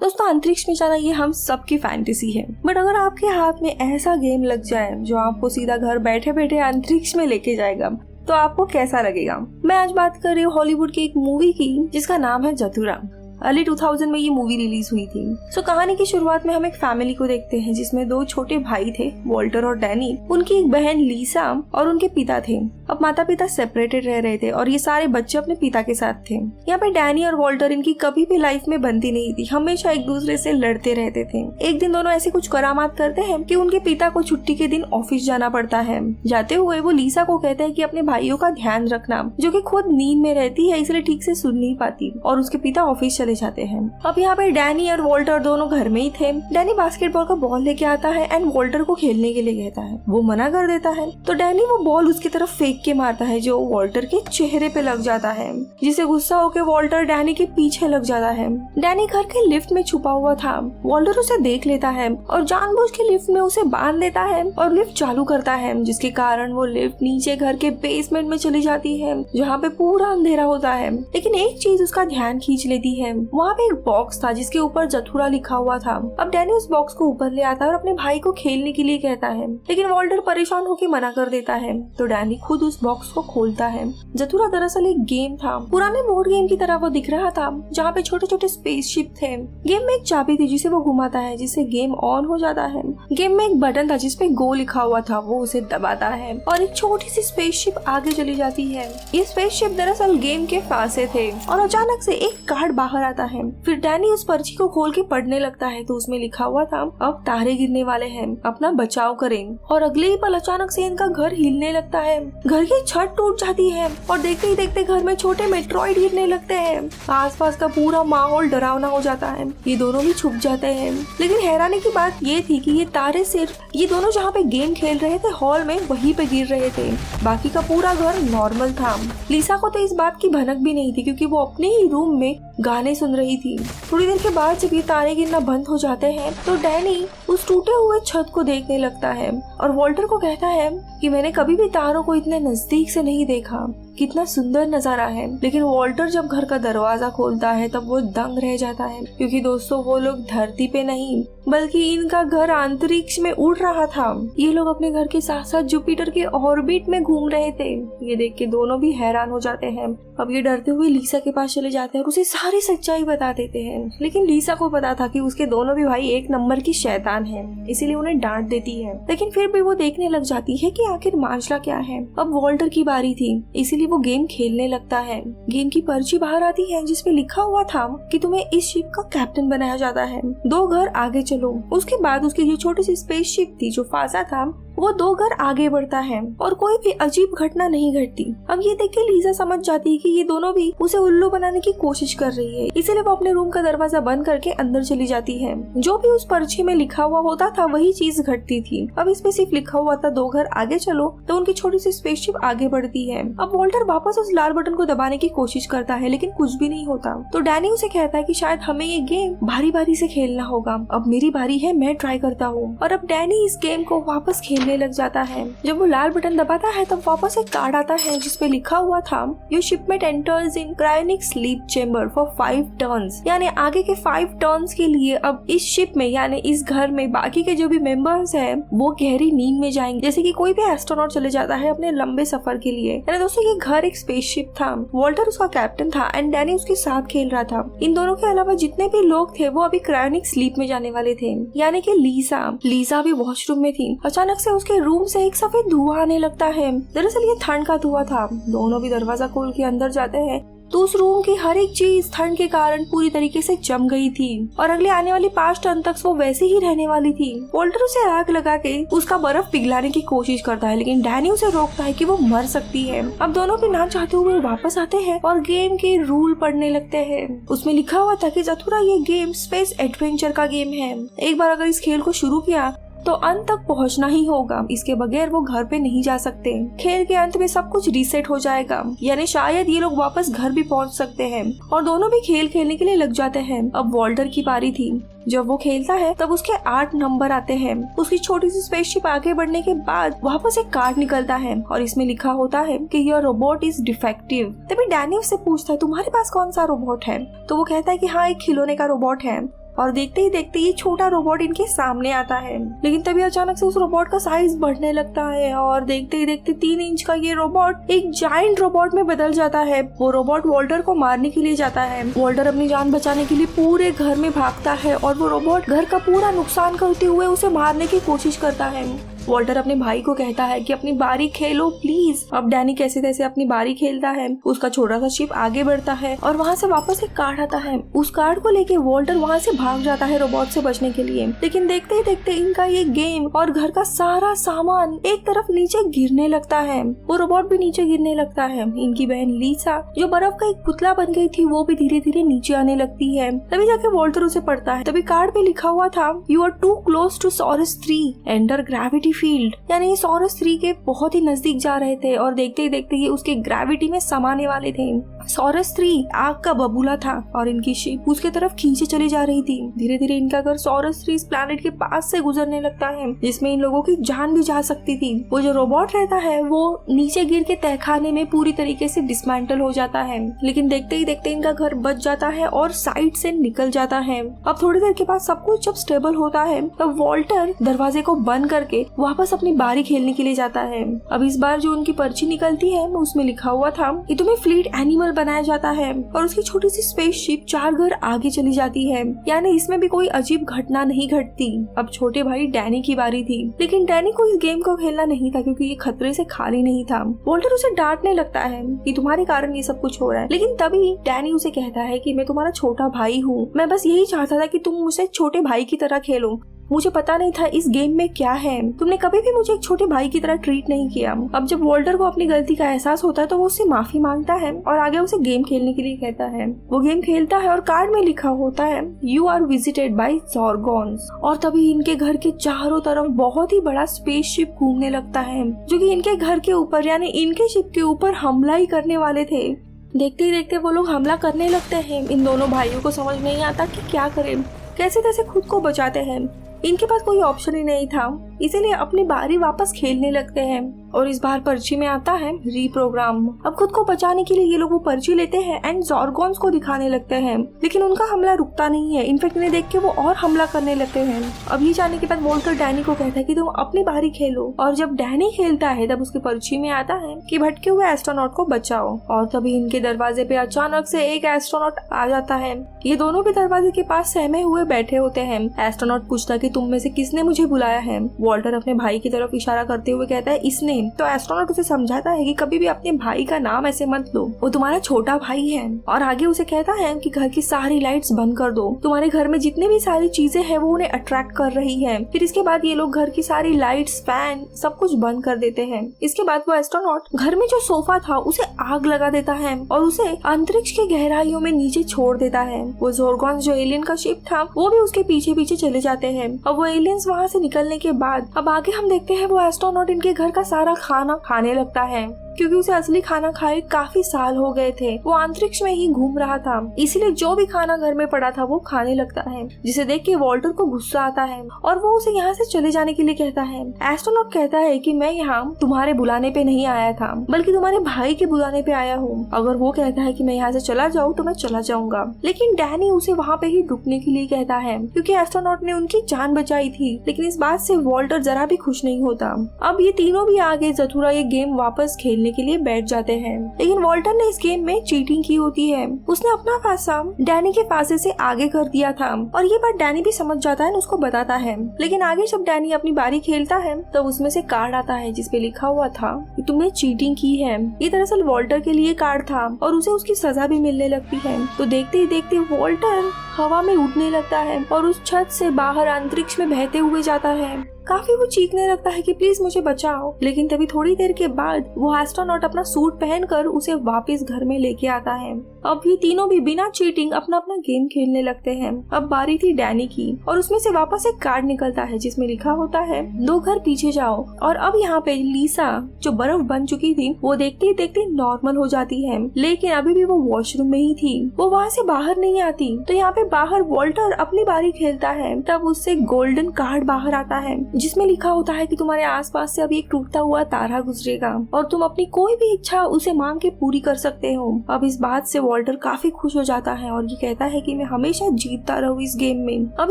दोस्तों अंतरिक्ष में जाना ये हम सबकी फैंटेसी है, बट अगर आपके हाथ में ऐसा गेम लग जाए जो आपको सीधा घर बैठे बैठे अंतरिक्ष में लेके जाएगा तो आपको कैसा लगेगा। मैं आज बात कर रही हूँ हॉलीवुड की एक मूवी की जिसका नाम है जतुरा। अर्ली 2000 में ये मूवी रिलीज हुई थी। कहानी की शुरुआत में हम एक फैमिली को देखते हैं जिसमें दो छोटे भाई थे, वॉल्टर और डैनी। उनकी एक बहन लीसा और उनके पिता थे। अब माता पिता सेपरेटेड रह रहे थे और ये सारे बच्चे अपने पिता के साथ थे। यहाँ पे डैनी और वॉल्टर इनकी कभी भी लाइफ में बनती नहीं थी, हमेशा एक दूसरे से लड़ते रहते थे। एक दिन दोनों ऐसे कुछ करामात करते हैं कि उनके पिता को छुट्टी के दिन ऑफिस जाना पड़ता है। जाते हुए वो लीसा को कहते हैं कि अपने भाइयों का ध्यान रखना, जो कि खुद नींद में रहती है इसलिए ठीक से सुन नहीं पाती, और उसके पिता ऑफिस चले जाते हैं। अब यहाँ पे डैनी और वॉल्टर दोनों घर में ही थे। डैनी बास्केटबॉल का बॉल लेके आता है एंड वॉल्टर को खेलने के लिए कहता है। वो मना कर देता है तो डैनी वो बॉल उसकी तरफ फेंक के मारता है जो वॉल्टर के चेहरे पे लग जाता है, जिसे गुस्सा होकर वॉल्टर डैनी के पीछे लग जाता है। डैनी घर के लिफ्ट में छुपा हुआ था। वॉल्टर उसे देख लेता है और जानबूझ के लिफ्ट में उसे बांध देता है और लिफ्ट चालू करता है, जिसके कारण वो लिफ्ट नीचे घर के बेसमेंट में चली जाती है जहाँ पे पूरा अंधेरा होता है। लेकिन एक चीज उसका ध्यान खींच लेती है। वहाँ पे एक बॉक्स था जिसके ऊपर जतुरा लिखा हुआ था। अब डैनी उस बॉक्स को ऊपर ले आता है और अपने भाई को खेलने के लिए कहता है, लेकिन वॉल्टर परेशान होकर मना कर देता है। तो डैनी खुद उस बॉक्स को खोलता है। जतुरा दरअसल एक गेम था, पुराने बोर्ड गेम की तरह वो दिख रहा था जहाँ पे छोटे छोटे स्पेसशिप थे। गेम में एक चाबी थी जिसे वो घुमाता है, जिससे गेम ऑन हो जाता है। गेम में एक बटन था जिसपे गो लिखा हुआ था, वो उसे दबाता है और एक छोटी सी स्पेसशिप आगे चली जाती है। ये स्पेसशिप दरअसल गेम के फांसे थे और अचानक से एक कार्ड बाहर आता है। फिर डैनी उस पर्ची को खोल के पढ़ने लगता है तो उसमें लिखा हुआ था, अब तारे गिरने वाले हैं, अपना बचाव करें। और अगले ही पल अचानक से इनका घर हिलने लगता है। घर की छत टूट जाती है और देखते ही देखते घर में छोटे मेट्रॉइड गिरने लगते हैं। आसपास का पूरा माहौल डरावना हो जाता है। ये दोनों भी छुप जाते हैं। लेकिन हैरानी की बात ये थी कि ये तारे सिर्फ ये दोनों जहाँ पे गेम खेल रहे थे हॉल में वहीं पे गिर रहे थे, बाकी का पूरा घर नॉर्मल था। लीसा को तो इस बात की भनक भी नहीं थी क्योंकि वो अपने ही रूम में गाने सुन रही थी। थोड़ी देर के बाद जब ये तारे गिरना बंद हो जाते हैं तो डैनी उस टूटे हुए छत को देखने लगता है और वॉल्टर को कहता है कि मैंने कभी भी तारों को इतने नजदीक से नहीं देखा, कितना सुंदर नजारा है। लेकिन वॉल्टर जब घर का दरवाजा खोलता है तब वो दंग रह जाता है, क्योंकि दोस्तों वो लोग धरती पे नहीं बल्कि इनका घर अंतरिक्ष में उड़ रहा था। ये लोग अपने घर के साथ साथ जुपिटर के ऑर्बिट में घूम रहे थे। ये देख के दोनों भी हैरान हो जाते हैं। अब ये डरते हुए लीसा के पास चले जाते हैं और उसे सारी सच्चाई बता देते हैं। लेकिन लीसा को पता था कि उसके दोनों भी भाई एक नंबर की शैतान हैं, इसीलिए उन्हें डांट देती है। लेकिन फिर भी वो देखने लग जाती है कि आखिर मामला क्या है। अब वॉल्टर की बारी थी, इसीलिए वो गेम खेलने लगता है। गेम की पर्ची बाहर आती है जिसपे लिखा हुआ था कि तुम्हें इस शिप का कैप्टन बनाया जाता है, 2 घर आगे चलो। उसके बाद उसकी जो छोटी सी स्पेसशिप थी जो फासा था वो 2 घर आगे बढ़ता है और कोई भी अजीब घटना नहीं घटती। अब ये देख के लीसा समझ जाती है कि ये दोनों भी उसे उल्लू बनाने की कोशिश कर रही है, इसीलिए वो अपने रूम का दरवाजा बंद करके अंदर चली जाती है। जो भी उस पर्ची में लिखा हुआ होता था वही चीज घटती थी। अब इसमें सिर्फ लिखा हुआ था 2 घर आगे चलो, तो उनकी छोटी सी स्पेसशिप आगे बढ़ती है। अब वॉल्टर वापस उस लाल बटन को दबाने की कोशिश करता है लेकिन कुछ भी नहीं होता। तो डैनी उसे कहता है कि शायद हमें ये गेम बारी बारी से खेलना होगा, अब मेरी बारी है, मैं ट्राई करता हूँ। और अब डैनी इस गेम को वापस खेलने लग जाता है। जब वो लाल बटन दबाता है तब वापस एक कार्ड आता है जिसपे लिखा हुआ था, your shipmate enters in cryonic sleep chamber for 5 turns, यानी आगे के 5 टर्न्स के लिए अब इस शिप में यानी इस घर में बाकी के जो भी मेंबर्स हैं वो गहरी नींद में जाएंगे, जैसे कि कोई भी एस्ट्रोनॉट चले जाता है अपने लंबे सफर के लिए। यानी दोस्तों ये घर एक स्पेसशिप था, वॉल्टर उसका कैप्टन था एंड डैनी उसके साथ खेल रहा था। इन दोनों के अलावा जितने भी लोग थे वो अभी क्रायोनिक स्लीप में जाने वाले थे, यानी कि लीसा भी वॉशरूम में थी। अचानक से उसके रूम से एक सफेद धुआं आने लगता है। दरअसल ये ठंड का धुआं था। दोनों भी दरवाजा खोल के अंदर जाते हैं तो उस रूम की हर एक चीज ठंड के कारण पूरी तरीके से जम गई थी और अगले आने वाली 5 टर्न तक वो वैसे ही रहने वाली थी। वॉल्टर उसे आग लगा के उसका बर्फ पिघलाने की कोशिश करता है लेकिन डैनी उसे रोकता है कि वो मर सकती है। अब दोनों भी ना चाहते हुए वापस आते हैं और गेम के रूल पढ़ने लगते हैं। उसमें लिखा हुआ था कि जतुरा ये गेम स्पेस एडवेंचर का गेम है। एक बार अगर इस खेल को शुरू किया तो अंत तक पहुंचना ही होगा, इसके बगैर वो घर पे नहीं जा सकते। खेल के अंत में सब कुछ रीसेट हो जाएगा, यानी शायद ये लोग वापस घर भी पहुंच सकते हैं। और दोनों भी खेल खेलने के लिए लग जाते हैं। अब वॉल्टर की पारी थी। जब वो खेलता है तब उसके 8 नंबर आते हैं। उसकी छोटी सी स्पेसशिप आगे बढ़ने के बाद वापस एक कार्ड निकलता है और इसमें लिखा होता है कि योर रोबोट इज डिफेक्टिव। तभी डैनी उससे पूछता है तुम्हारे पास कौन सा रोबोट है, तो वो कहता है कि हाँ एक खिलौने का रोबोट है। और देखते ही देखते ये छोटा रोबोट इनके सामने आता है। लेकिन तभी अचानक से उस रोबोट का साइज बढ़ने लगता है और देखते ही देखते 3 इंच का ये रोबोट एक जायंट रोबोट में बदल जाता है। वो रोबोट वॉल्टर को मारने के लिए जाता है। वॉल्टर अपनी जान बचाने के लिए पूरे घर में भागता है और वो रोबोट घर का पूरा नुकसान करते हुए उसे मारने की कोशिश करता है। वॉल्टर अपने भाई को कहता है कि अपनी बारी खेलो प्लीज। अब डैनी कैसे तैसे अपनी बारी खेलता है। उसका छोटा सा शिप आगे बढ़ता है और वहाँ से वापस एक कार्ड आता है। उस कार्ड को लेके वॉल्टर वहाँ से भाग जाता है रोबोट से बचने के लिए। लेकिन देखते ही देखते इनका ये गेम और घर का सारा सामान एक तरफ नीचे गिरने लगता है। वो रोबोट भी नीचे गिरने लगता है। इनकी बहन लीसा जो बर्फ का एक पुतला बन गई थी वो भी धीरे धीरे नीचे आने लगती है। तभी जाके वॉल्टर उसे पढ़ता है। तभी कार्ड पे लिखा हुआ था you are too close to Saurus 3 enter gravity field, यानी ये सॉरस 3 के बहुत ही नजदीक जा रहे थे और देखते ही देखते ये उसके ग्रेविटी में समाने वाले थे। सॉरस 3 आग का बबूला था और इनकी शिप उसके तरफ खींचे चली जा रही थी। धीरे धीरे इनका घर सॉरस 3 इस प्लैनेट के पास से गुजरने लगता है जिसमें इन लोगों की जान भी जा सकती थी। वो जो रोबोट रहता है वो नीचे गिर के तहखाने में पूरी तरीके से डिसमेंटल हो जाता है। लेकिन देखते ही देखते इनका घर बच जाता है और साइड से निकल जाता है। अब थोड़ी देर के बाद सब कुछ जब स्टेबल होता है तब वॉल्टर दरवाजे को बंद करके वापस अपनी बारी खेलने के लिए जाता है। अब इस बार जो उनकी पर्ची निकलती है उसमें लिखा हुआ था कि तुम्हें फ्लीट एनिमल बनाया जाता है और उसकी छोटी सी स्पेसशिप 4 घर आगे चली जाती है, यानी इसमें भी कोई अजीब घटना नहीं घटती। अब छोटे भाई डैनी की बारी थी, लेकिन डैनी को इस गेम को खेलना नहीं था क्योंकि ये खतरे से खाली नहीं था। वॉल्टर उसे डांटने लगता है कि तुम्हारे कारण ये सब कुछ हो रहा है, लेकिन तभी डैनी उसे कहता है कि मैं तुम्हारा छोटा भाई हूँ, मैं बस यही चाहता था कि तुम मुझसे छोटे भाई की तरह खेलो। मुझे पता नहीं था इस गेम में क्या है, तुमने कभी भी मुझे एक छोटे भाई की तरह ट्रीट नहीं किया। अब जब वॉल्टर को अपनी गलती का एहसास होता है तो वो उससे माफी मांगता है और आगे उसे गेम खेलने के लिए कहता है। वो गेम खेलता है और कार्ड में लिखा होता है यू आर विजिटेड बाय ज़ॉर्गॉन्स, और तभी इनके घर के चारों तरफ बहुत ही बड़ा स्पेसशिप घूमने लगता है जो कि इनके घर के ऊपर यानी इनके शिप के ऊपर हमला ही करने वाले थे। देखते ही देखते वो लोग हमला करने लगते हैं। इन दोनों भाइयों को समझ नहीं आता कि क्या करें, कैसे तैसे खुद को बचाते हैं। इनके पास कोई ऑप्शन ही नहीं था, इसीलिए अपनी बारी वापस खेलने लगते हैं और इस बार पर्ची में आता है रीप्रोग्राम। अब खुद को बचाने के लिए ये लोग वो पर्ची लेते हैं एंड ज़ॉर्गॉन्स को दिखाने लगते हैं, लेकिन उनका हमला रुकता नहीं है। इनफेक्ट इन्हें देख के वो और हमला करने लगते हैं। अब ये जाने के बाद वॉल्टर डैनी को कहता है कि तुम अपनी बारी खेलो, और जब डैनी खेलता है तब उसकी पर्ची में आता है कि भटके हुए एस्ट्रोनॉट को बचाओ। और तभी इनके दरवाजे पे अचानक से एक एस्ट्रोनॉट आ जाता है। ये दोनों भी दरवाजे के पास सहमे हुए बैठे होते हैं। एस्ट्रोनॉट पूछता है कि तुम में से किसने मुझे बुलाया है। वॉल्टर अपने भाई की तरफ इशारा करते हुए कहता है इसने। तो एस्ट्रोनॉट उसे समझाता है कि कभी भी अपने भाई का नाम ऐसे मत लो, वो तुम्हारा छोटा भाई है। और आगे उसे कहता है कि घर की सारी लाइट्स बंद कर दो, तुम्हारे घर में जितने भी सारी चीजें हैं वो उन्हें अट्रैक्ट कर रही है। फिर इसके बाद ये लोग घर की सारी लाइट्स, फैन सब कुछ बंद कर देते हैं। इसके बाद वो एस्ट्रोनॉट घर में जो सोफा था उसे आग लगा देता है और उसे अंतरिक्ष की गहराइयों में नीचे छोड़ देता है। वो ज़ॉर्गॉन्स जो एलियन का शिप था वो भी उसके पीछे पीछे चले जाते हैं। अब वो एलियंस वहाँ से निकलने के बाद अब आगे हम देखते हैं वो एस्ट्रोनॉट इनके घर का सारा खाना खाने लगता है, क्योंकि उसे असली खाना खाए काफी साल हो गए थे। वो अंतरिक्ष में ही घूम रहा था, इसीलिए जो भी खाना घर में पड़ा था वो खाने लगता है, जिसे देख के वॉल्टर को गुस्सा आता है और वो उसे यहाँ से चले जाने के लिए कहता है। एस्ट्रोनॉट कहता है कि मैं यहाँ तुम्हारे बुलाने पे नहीं आया था, बल्कि तुम्हारे भाई के बुलाने पे आया हूँ। अगर वो कहता है कि मैं यहाँ से चला जाऊँ तो मैं चला जाऊंगा, लेकिन डैनी उसे वहाँ पे ही रुकने के लिए कहता है क्योंकि एस्ट्रोनॉट ने उनकी जान बचाई थी। लेकिन इस बात से वॉल्टर जरा भी खुश नहीं होता। अब ये तीनों भी आगे जथुरा ये गेम वापस खेलने के लिए बैठ जाते हैं, लेकिन वॉल्टर ने इस गेम में चीटिंग की होती है। उसने अपना फांसा डैनी के फांसे से आगे कर दिया था और ये बात डैनी भी समझ जाता है, उसको बताता है। लेकिन आगे जब डैनी अपनी बारी खेलता है तब उसमें से कार्ड आता है जिसपे लिखा हुआ था कि तुमने चीटिंग की है। ये दरअसल वॉल्टर के लिए कार्ड था और उसे उसकी सजा भी मिलने लगती है। तो देखते ही देखते वॉल्टर हवा में उड़ने लगता है और उस छत से बाहर अंतरिक्ष में बहते हुए जाता है। काफी वो चीखने लगता है कि प्लीज मुझे बचाओ, लेकिन तभी थोड़ी देर के बाद वो एस्ट्रोनॉट अपना सूट पहनकर उसे वापस घर में लेके आता है। अब ये तीनों भी बिना चीटिंग अपना अपना गेम खेलने लगते हैं। अब बारी थी डैनी की और उसमें से वापस एक कार्ड निकलता है जिसमें लिखा होता है 2 घर पीछे जाओ। और अब यहाँ पे लीसा जो बर्फ बन चुकी थी वो देखते ही देखते नॉर्मल हो जाती है, लेकिन अभी भी वो वॉशरूम में ही थी, वो वहाँ से बाहर नहीं आती। तो यहाँ पे बाहर वॉल्टर अपनी बारी खेलता है, तब उससे गोल्डन कार्ड बाहर आता है जिसमें लिखा होता है कि तुम्हारे आसपास से अभी एक टूटता हुआ तारा गुजरेगा और तुम अपनी कोई भी इच्छा उसे मांग के पूरी कर सकते हो। अब इस बात से वॉल्टर काफी खुश हो जाता है और ये कहता है कि मैं हमेशा जीतता रहूं इस गेम में। अब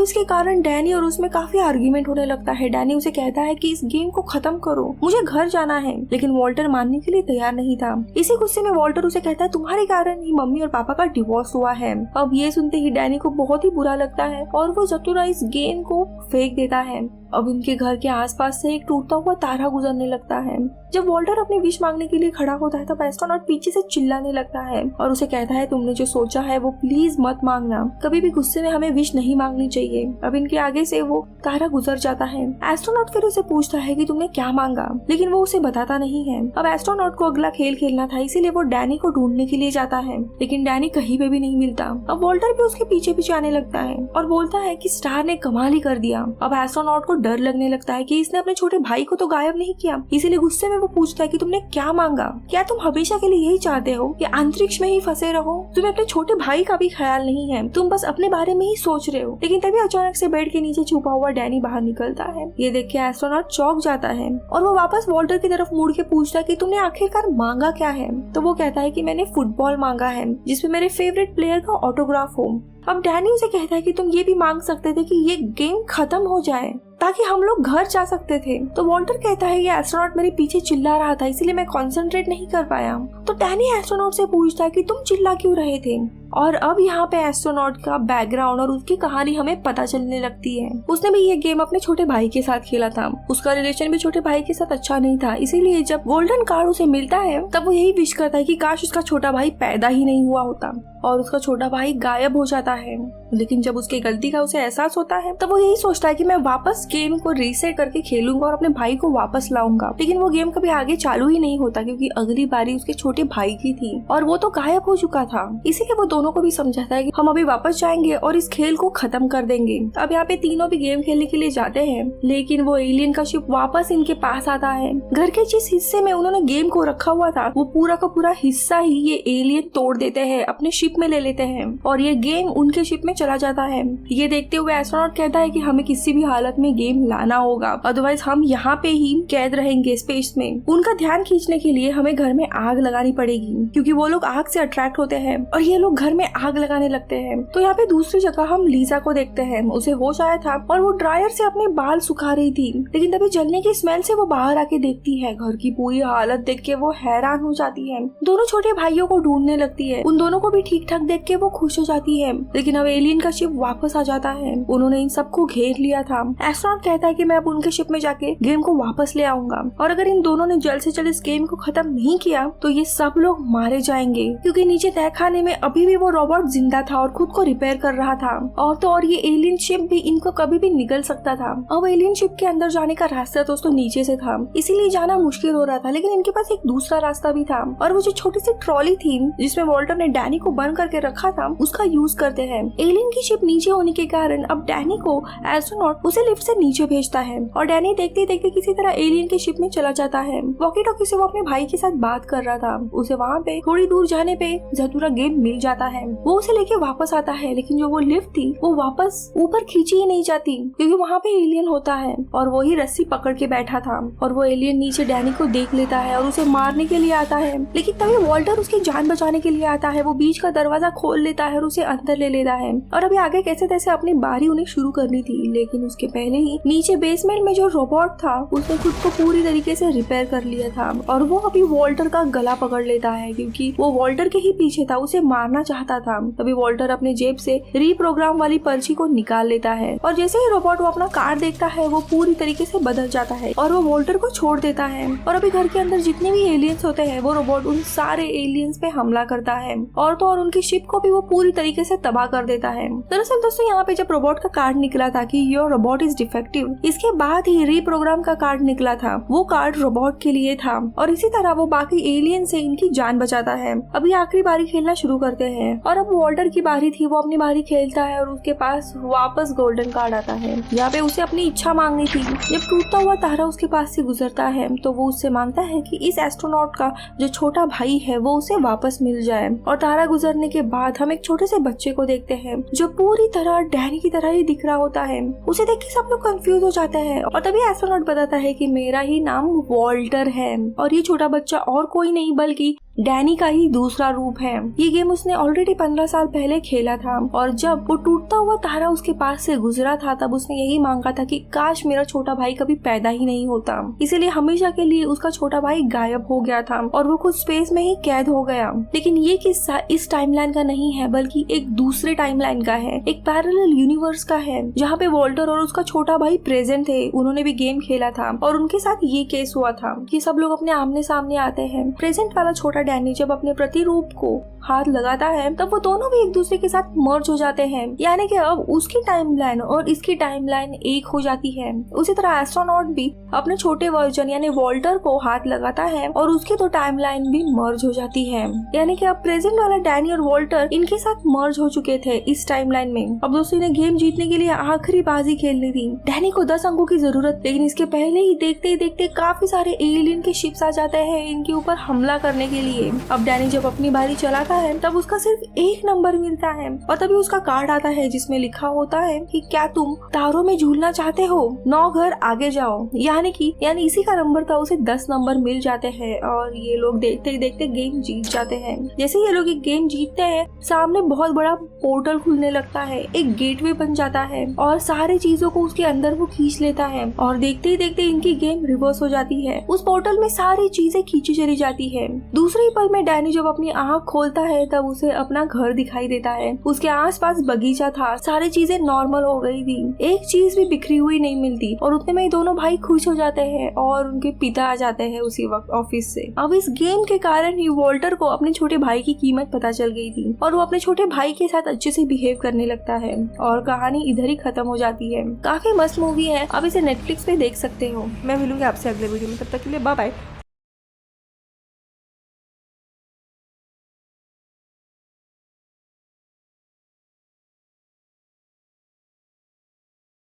इसके कारण डैनी और उसमें काफी आर्ग्यूमेंट होने लगता है। डैनी उसे कहता है कि इस गेम को खत्म करो, मुझे घर जाना है, लेकिन वॉल्टर मानने के लिए तैयार नहीं था। इसी गुस्से में वॉल्टर उसे कहता है तुम्हारे कारण ही मम्मी और पापा का डिवोर्स हुआ है। अब ये सुनते ही डैनी को बहुत ही बुरा लगता है और वो चतुरा इस गेम को फेंक देता है। अब उनके घर के आसपास से एक टूटता हुआ तारा गुजरने लगता है। जब वॉल्टर अपनी विश मांगने के लिए खड़ा होता है तब एस्ट्रोनॉट पीछे से चिल्लाने लगता है और उसे कहता है तुमने जो सोचा है वो प्लीज मत मांगना, कभी भी गुस्से में हमें विश नहीं मांगनी चाहिए। अब इनके आगे से वो तारा गुजर जाता है। एस्ट्रोनॉट फिर उसे पूछता है कि तुमने क्या मांगा, लेकिन वो उसे बताता नहीं है। अब एस्ट्रोनॉट को अगला खेल खेलना था, इसीलिए वो डैनी को ढूंढने के लिए जाता है, लेकिन डैनी कहीं पे भी नहीं मिलता। अब वॉल्टर भी उसके पीछे पीछे आने लगता है और बोलता है कि स्टार ने कमाल ही कर दिया। अब एस्ट्रोनॉट को डर लगने लगता है कि इसने अपने छोटे भाई को तो गायब नहीं किया, इसीलिए गुस्से में वो पूछता है कि तुमने क्या मांगा, क्या तुम हमेशा के लिए यही चाहते हो कि अंतरिक्ष में ही फंसे रहो, तुम्हें अपने छोटे भाई का भी ख्याल नहीं है, तुम बस अपने बारे में ही सोच रहे हो। लेकिन तभी अचानक से बेड के नीचे छुपा हुआ डैनी बाहर निकलता है। ये देख के एस्ट्रोनॉट चौंक जाता है और वो वापस वॉल्टर की तरफ मुड़ के पूछता है कि तुमने आखिरकार मांगा क्या है। तो वो कहता है कि मैंने फुटबॉल मांगा है जिसमें मेरे फेवरेट प्लेयर का ऑटोग्राफ हो। अब डैनी उसे कहता है कि तुम ये भी मांग सकते थे कि ये गेम खत्म हो जाए ताकि हम लोग घर जा सकते थे। तो वॉल्टर कहता है ये एस्ट्रोनॉट मेरे पीछे चिल्ला रहा था इसीलिए मैं कंसंट्रेट नहीं कर पाया। तो डैनी एस्ट्रोनॉट से पूछता है कि तुम चिल्ला क्यों रहे थे। और अब यहाँ पे एस्ट्रोनॉट का बैकग्राउंड और उसकी कहानी हमें पता चलने लगती है। उसने भी ये गेम अपने छोटे भाई के साथ खेला था, उसका रिलेशन भी छोटे भाई के साथ अच्छा नहीं था, इसीलिए जब गोल्डन कार्ड उसे मिलता है तब वो यही विश करता है कि काश उसका छोटा भाई पैदा ही नहीं हुआ होता और उसका छोटा भाई गायब हो जाता है। लेकिन जब उसकी गलती का उसे एहसास होता है तब वो यही सोचता है कि मैं वापस गेम को रीसेट करके खेलूंगा और अपने भाई को वापस लाऊंगा। लेकिन वो गेम कभी आगे चालू ही नहीं होता क्योंकि अगली बारी उसके छोटे भाई की थी और वो तो गायब हो चुका था। इसीलिए वो दोनों को भी समझाता है कि हम अभी वापस जाएंगे और इस खेल को खत्म कर देंगे। अब यहाँ पे तीनों भी गेम खेलने के लिए जाते हैं, लेकिन वो एलियन का शिप वापस इनके पास आता है। घर के जिस हिस्से में उन्होंने गेम को रखा हुआ था वो पूरा का पूरा हिस्सा ही ये एलियन तोड़ देते हैं, अपने शिप में ले लेते हैं और ये गेम उनके शिप में चला जाता है। ये देखते हुए एस्ट्रोनॉट कहता है कि हमें किसी भी हालत में गेम लाना होगा, अदरवाइज हम यहाँ पे ही कैद रहेंगे स्पेस में। उनका ध्यान खींचने के लिए हमें घर में आग लगानी पड़ेगी क्योंकि वो लोग आग से अट्रैक्ट होते हैं और ये लोग घर में आग लगाने लगते हैं। तो यहाँ पे दूसरी जगह हम लीजा को देखते हैं। उसे होश आया था और वो ड्रायर से अपने बाल सुखा रही थी, लेकिन तभी जलने की स्मेल से वो बाहर आके देखती है। घर की पूरी हालत देख के वो हैरान हो जाती है। दोनों छोटे भाइयों को ढूंढने लगती है, उन दोनों को भी ठीक ठाक देख के वो खुश हो जाती है। लेकिन अब एलियन का शिप वापस आ जाता है, उन्होंने इन सबको घेर लिया था। एस्ट्रोनॉट कहता है कि मैं अब उनके शिप में जाके गेम को वापस ले आऊंगा और अगर इन दोनों ने जल्द से जल्द इस गेम को खत्म नहीं किया तो ये सब लोग मारे जाएंगे क्योंकि नीचे तहखाने में अभी भी वो रोबोट जिंदा था और खुद को रिपेयर कर रहा था। और तो और ये एलियन शिप भी इनको कभी भी निगल सकता था। अब एलियन शिप के अंदर जाने का रास्ता दोस्तों नीचे से था, इसीलिए जाना मुश्किल हो रहा था, लेकिन इनके पास एक दूसरा रास्ता भी था और वो जो छोटी सी ट्रॉली थी जिसमें वॉल्टर ने डैनी को बंद करके रखा था उसका यूज करते हैं। एलियन की शिप नीचे होने के कारण अब डैनी को एस्ट्रोनॉट उसे लिफ्ट से नीचे भेजता है और डैनी देखते देखते किसी तरह एलियन की शिप में चला जाता है। वॉकी टॉकी से वो अपने भाई के साथ बात कर रहा था। उसे वहाँ पे थोड़ी दूर जाने पे जतुरा गेम मिल जाता है, वो उसे लेके वापस आता है, लेकिन जो वो लिफ्ट थी वो वापस ऊपर खींची ही नहीं जाती क्योंकि वहाँ पे एलियन होता है और वो ही रस्सी पकड़ के बैठा था और वो एलियन नीचे डैनी को देख लेता है और उसे मारने के लिए आता है। लेकिन तभी वॉल्टर उसकी जान बचाने के लिए आता है, वो बीच का दरवाजा खोल लेता है और उसे अंदर ले लेता है और अभी आगे कैसे तैसे अपनी बारी उन्हें शुरू करनी थी। लेकिन उसके पहले ही नीचे बेसमेंट में जो रोबोट था उसने खुद को पूरी तरीके से रिपेयर कर लिया था और वो अभी वॉल्टर का गला पकड़ लेता है क्योंकि वो वॉल्टर के ही पीछे था, उसे मारना चाहता था। तभी वॉल्टर अपने जेब से रीप्रोग्राम वाली पर्ची को निकाल लेता है और जैसे ही रोबोट वो अपना कार्ड देखता है वो पूरी तरीके से बदल जाता है और वो वॉल्टर को छोड़ देता है। और अभी घर के अंदर जितने भी एलियंस होते हैं वो रोबोट उन सारे एलियंस पे हमला करता है और तो और उनकी शिप को भी वो पूरी तरीके से तबाह कर देता है। दरअसल दोस्तों यहाँ पे जब रोबोट का कार्ड निकला था कि योर रोबोट इज डिफेक्टिव, इसके बाद ही रीप्रोग्राम का कार्ड निकला था, वो कार्ड रोबोट के लिए था और इसी तरह वो बाकी एलियन से इनकी जान बचाता है। अभी आखिरी बारी खेलना शुरू करते हैं और अब वॉल्टर की बारी थी, वो अपनी बारी खेलता है और उसके पास वापस गोल्डन कार्ड आता है। यहाँ पे उसे अपनी इच्छा मांगनी थी। जब टूटता हुआ तारा उसके पास से गुजरता है तो वो उससे मांगता है कि इस एस्ट्रोनॉट का जो छोटा भाई है वो उसे वापस मिल जाए। और तारा गुजरने के बाद हम एक छोटे से बच्चे को देखते हैं जो पूरी तरह डैनी की तरह ही दिख रहा होता है। उसे देख के सब लोग कंफ्यूज हो जाते हैं और तभी एस्ट्रोनॉट बताता है कि मेरा ही नाम वॉल्टर है और ये छोटा बच्चा और कोई नहीं बल्कि डैनी का ही दूसरा रूप है। ये गेम उसने ऑलरेडी 15 साल पहले खेला था और जब वो टूटता हुआ तारा उसके पास से गुजरा था तब उसने यही मांगा था कि काश मेरा छोटा भाई कभी पैदा ही नहीं होता। इसीलिए हमेशा के लिए उसका छोटा भाई गायब हो गया था और वो खुद स्पेस में ही कैद हो गया। लेकिन ये किस्सा इस टाइमलाइन का नहीं है बल्कि एक दूसरे टाइमलाइन का है, एक पैरेलल यूनिवर्स का है जहाँ पे वॉल्टर और उसका छोटा भाई प्रेजेंट थे। उन्होंने भी गेम खेला था और उनके साथ ये केस हुआ था कि सब लोग अपने आमने सामने आते हैं। प्रेजेंट वाला छोटा डैनी जब अपने प्रतिरूप को हाथ लगाता है तब वो दोनों भी एक दूसरे के साथ मर्ज हो जाते हैं, यानी कि अब उसकी टाइमलाइन और इसकी टाइमलाइन एक हो जाती है। उसी तरह एस्ट्रोनॉट भी अपने छोटे वर्जन यानी वॉल्टर को हाथ लगाता है और उसकी तो टाइमलाइन भी मर्ज हो जाती है, यानी कि अब प्रेजेंट वाला डैनी और वॉल्टर इनके साथ मर्ज हो चुके थे इस टाइमलाइन में। अब दोस्तों ने गेम जीतने के लिए आखिरी बाजी खेलनी थी। डैनी को 10 अंकों की जरूरत, लेकिन इसके पहले ही देखते ही देखते काफी सारे एलियन के शिप्स आ जाते हैं इनके ऊपर हमला करने के लिए। अब डैनी जब अपनी बारी चलाता है तब उसका सिर्फ 1 नंबर मिलता है और तभी उसका कार्ड आता है जिसमें लिखा होता है कि क्या तुम तारों में झूलना चाहते हो, 9 घर आगे जाओ। यानी इसी का नंबर था। उसे 10 नंबर मिल जाते हैं और ये लोग देखते ही देखते गेम जीत जाते हैं। जैसे ये लोग एक गेम जीतते हैं सामने बहुत बड़ा पोर्टल खुलने लगता है, एक गेटवे बन जाता है और सारी चीजों को उसके अंदर वो खींच लेता है और देखते ही देखते इनकी गेम रिवर्स हो जाती है। उस पोर्टल में सारी चीजें खींची चली जाती है। दूसरे ही पल में डैनी जब अपनी आँख खोलता है तब उसे अपना घर दिखाई देता है। उसके आसपास बगीचा था, सारी चीजें नॉर्मल हो गई थी, एक चीज भी बिखरी हुई नहीं मिलती और उतने में ही दोनों भाई खुश हो जाते हैं और उनके पिता आ जाते हैं उसी वक्त ऑफिस से। अब इस गेम के कारण ही वॉल्टर को अपने छोटे भाई की कीमत पता चल गई थी और वो अपने छोटे भाई के साथ अच्छे से बिहेव करने लगता है और कहानी इधर ही खत्म हो जाती है। काफी मस्त मूवी है, आप इसे नेटफ्लिक्स पे देख सकते हो। मैं मिलूंगी आपसे अगले वीडियो में, तब तक के लिए बाय बाय।